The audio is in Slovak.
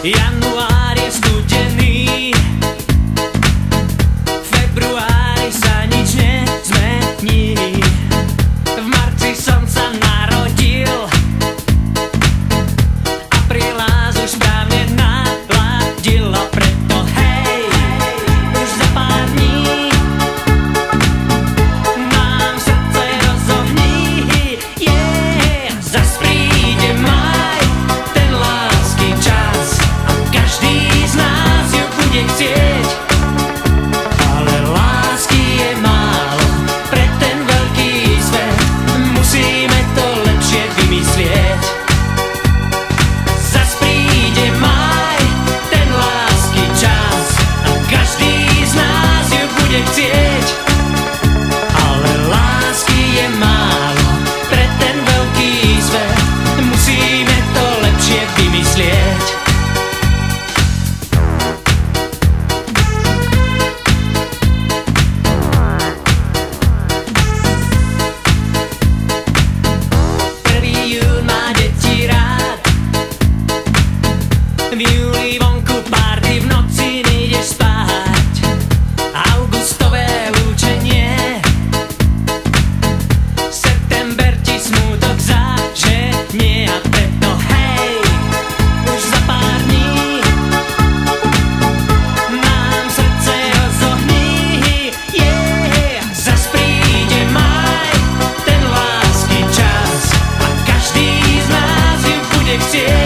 Január je studený, februári sa nič nezmení. V marci som sa narodil, apríla už správne naladilo. Preto hej, už za pár dní mám srdce rozohní. Yeah, zas príde maj, ten lásky čas, a každý z nás ju bude chcieť. Ale lásky je málo pre ten veľký svet, musíme to lepšie vymyslieť. Zas príde maj, ten lásky čas, a každý z nás ju bude chcieť. Ale lásky je málo pre ten veľký svet, musíme to lepšie vymyslieť. Prvý jún má deti rád, v júli vonku párty, v noci nejdeš spať. Augustové lúčenie, september ti smútok zaženie. A preto hej, už za pár dní mám srdce rozohní. Yeah, zas príde maj, ten lásky čas, a každý z nás ju bude chcieť.